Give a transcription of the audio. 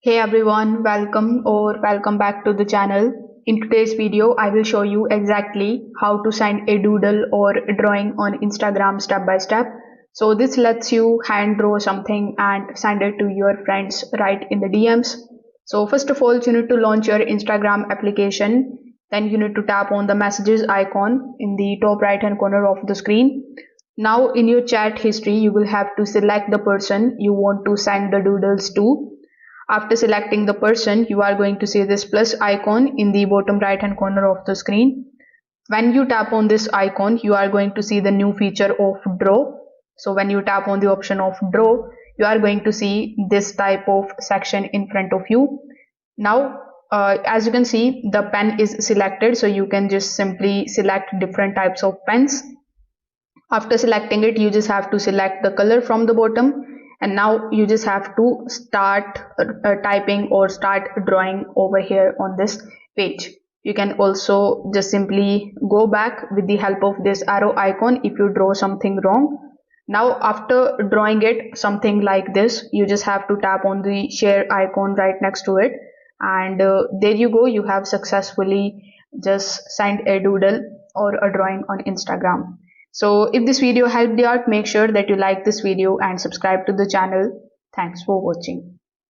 Hey everyone, welcome back to the channel. In today's video, I will show you exactly how to send a doodle or a drawing on Instagram step by step. So this lets you hand draw something and send it to your friends right in the DMs. So first of all, you need to launch your Instagram application. Then you need to tap on the messages icon in the top right hand corner of the screen. Now in your chat history, you will have to select the person you want to send the doodles to. After selecting the person, you are going to see this plus icon in the bottom right hand corner of the screen. When you tap on this icon, you are going to see the new feature of draw. So when you tap on the option of draw, you are going to see this type of section in front of you. Now, as you can see, the pen is selected, so you can just simply select different types of pens. After selecting it, you just have to select the color from the bottom, and now you just have to start typing or start drawing over here on this page. You can also just simply go back with the help of this arrow icon if you draw something wrong. Now after drawing it something like this, you just have to tap on the share icon right next to it, and there you go, you have successfully just sent a doodle or a drawing on Instagram. So if this video helped you out, make sure that you like this video and subscribe to the channel. Thanks for watching.